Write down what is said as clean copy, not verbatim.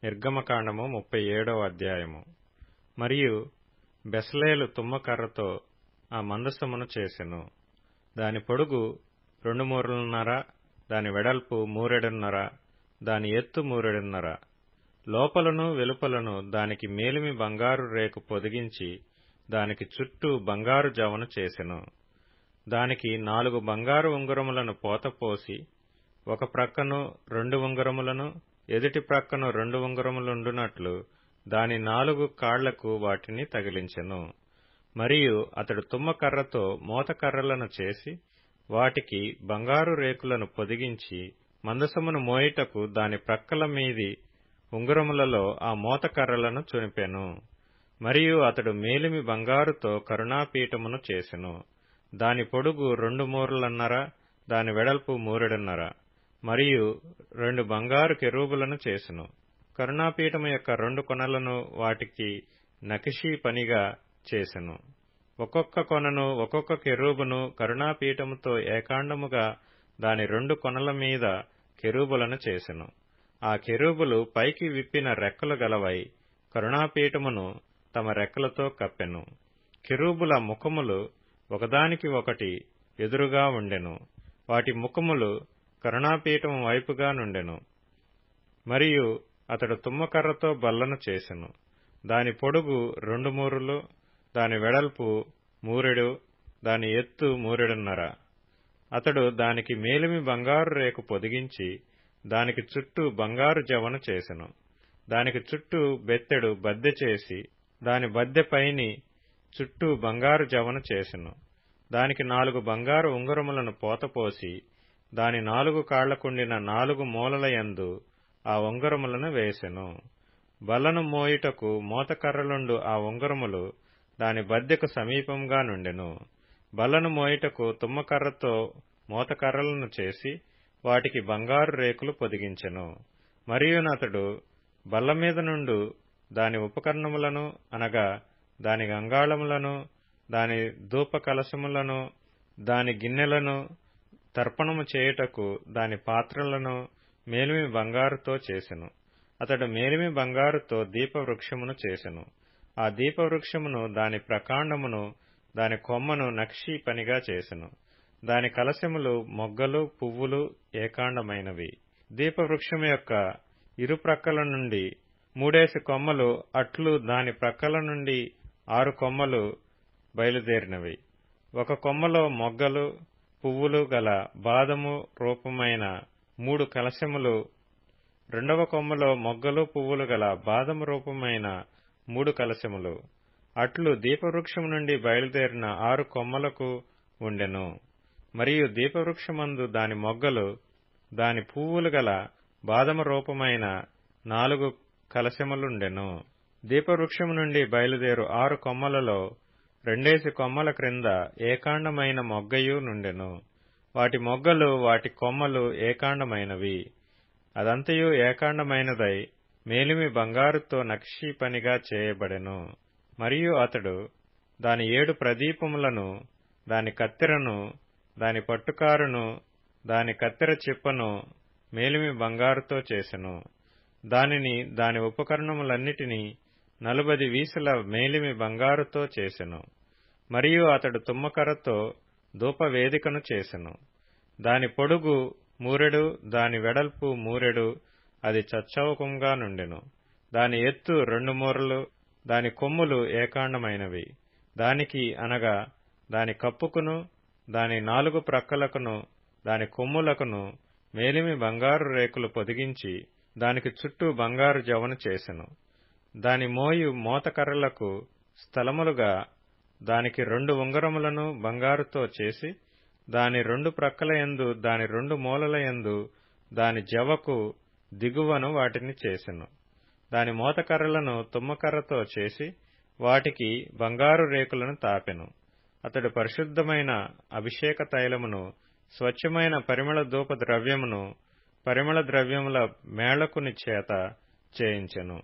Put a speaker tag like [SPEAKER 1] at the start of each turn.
[SPEAKER 1] నిర్గమకాండము 37వ అధ్యాయము. మరియు బెసలేలు తుమ్మకర్రతో ఆ మందసమును చేసెను. దాని పొడుగు 2 మూరలున్నర, దాని వెడల్పు 3 మూరెడున్నర, దాని ఎత్తు 3 మూరెడున్నర. లోపలను వెలుపలను దానికి మేలిమి బంగారు రేకు పొదిగించి దానికి చుట్టూ బంగారు జవను చేసెను. దానికి 4 బంగారు ఉంగరములను పోతపోసి ఒక ప్రక్కను 2 ఉంగరములను, ఎదుటి ప్రక్కను 2 ఉంగరములుండునట్లు దాని 4 కాళ్లకు వాటిని తగిలించెను. మరియు అతడు తుమ్మకర్రతో మోతకర్రలను చేసి వాటికి బంగారు రేకులను పొదిగించి మందసమును మోయుటకు దాని ప్రక్కల మీది ఉంగరములలో ఆ మోతకర్రలను చునిపెను. మరియు అతడు మేలిమి బంగారుతో కరుణాపీఠమును చేసెను. దాని పొడుగు 2 మూరలున్నర, దాని వెడల్పు 3 మూరెడున్నర. మరియు 2 బంగారు కెరూబులను చేసెను. కరుణాపీఠము యొక్క 2 కొనలను వాటికి నకిషీ పనిగా చేసెను. ఒక్కొక్క కొనను ఒక్కొక్క కెరూబును కరుణాపీఠముతో ఏకాండముగా దాని 2 కొనల మీద కెరూబులను చేసెను. ఆ కెరూబులు పైకి విప్పిన రెక్కలు గలవై కరుణాపీఠమును తమ రెక్కలతో కప్పెను. కెరూబుల ముఖములు ఒకదానికి ఒకటి ఎదురుగా ఉండెను. వాటి ముఖములు కరుణాపీఠము వైపుగా నుండెను. మరియు అతడు తుమ్మకర్రతో బల్లను చేసెను. దాని పొడుగు 2 మూరలు, దాని వెడల్పు 3 మూరెడు, దాని ఎత్తు 3 మూరెడున్నర. అతడు దానికి మేలిమి బంగారు రేకు పొదిగించి దానికి చుట్టూ బంగారు జవను చేసెను. దానికి చుట్టూ బెత్తెడు బద్దె చేసి దాని బద్దె పైని చుట్టూ బంగారు జవను చేసెను. దానికి 4 బంగారు ఉంగరములను పోతపోసి దాని 4 కాళ్లకుండిన 4 మూలల యందు ఆ ఉంగరములను వేసెను. బల్లను మోయుటకు మోతకర్రలుండు ఆ ఉంగరములు దాని బద్దెకు సమీపంగా నుండెను. బల్లను మోయుటకు తుమ్మకర్రతో మోతకర్రలను చేసి వాటికి బంగారు రేకులు పొదిగించెను. మరియునతడు బల్ల మీద నుండు దాని ఉపకరణములను అనగా దాని గంగాళములను, దాని ధూపకలశములను, దాని గిన్నెలను, తర్పణము చేయుటకు దాని పాత్రలను మేలిమి బంగారుతో చేసెను. అతడు మేలిమి బంగారుతో దీపవృక్షమును చేసెను. ఆ దీపవృక్షమును, దాని ప్రకాండమును, దాని కొమ్మను నక్షీ పనిగా చేసెను. దాని కలశములు, మొగ్గలు, పువ్వులు ఏకాండమైనవి. దీపవృక్షము యొక్క ఇరు ప్రక్కల నుండి 3 కొమ్మలు అట్లు దాని ప్రక్కల నుండి 6 కొమ్మలు బయలుదేరినవి. ఒక కొమ్మలో మొగ్గలు, పువ్వులు గల బాదము రూపమైన 3 కలశములు, రెండవ కొమ్మలో మొగ్గలు, పువ్వులు గల బాదము రూపమైన 3 కలశములు అట్లు దీపవృక్షము నుండి బయలుదేరిన 6 కొమ్మలకు ఉండెను. మరియు దీపవృక్షమందు దాని మొగ్గలు, దాని పువ్వులు గల బాదము రూపమైన 4 కలశములుండెను. దీపవృక్షము నుండి బయలుదేరు 6 కొమ్మలలో 2 కొమ్మల క్రింద ఏకాండమైన మొగ్గయు నుండెను. వాటి మొగ్గలు, వాటి కొమ్మలు ఏకాండమైనవి. అదంతయు ఏకాండమైనదై మేలిమి బంగారుతో నక్షీ పనిగా చేయబడెను. మరియు అతడు దాని 7 ప్రదీపములను, దాని కత్తెరను, దాని పట్టుకారును, దాని కత్తెర చిప్పను మేలిమి బంగారుతో చేసెను. దానిని, దాని ఉపకరణములన్నిటినీ 40 వీసుల మేలిమి బంగారుతో చేసెను. మరియు అతడు తుమ్మకర్రతో ధూపవేదికను చేసెను. దాని పొడుగు 3 మూరెడు, దాని వెడల్పు 3 మూరెడు, అది చచ్చౌకంగా నుండెను. దాని ఎత్తు 2 మూరలు, దాని కొమ్ములు ఏకాండమైనవి. దానికి అనగా దాని కప్పుకును, దాని 4 ప్రక్కలకును, దాని కొమ్ములకును మేలిమి బంగారు రేకులు పొదిగించి దానికి చుట్టూ బంగారు జవను చేసెను. దాని మోయు మోతకర్రలకు స్థలములుగా దానికి 2 ఉంగరములను బంగారుతో చేసి దాని 2 ప్రక్కల యందు, దాని 2 మూలల యందు దాని జవకు దిగువను వాటిని చేసెను. దాని మోతకర్రలను తుమ్మకర్రతో చేసి వాటికి బంగారు రేకులను తాపెను. అతడు పరిశుద్ధమైన అభిషేక తైలమును, స్వచ్ఛమైన పరిమళ ధూప ద్రవ్యమును, పరిమళ ద్రవ్యముల మేళకుని చేత చేయించెను.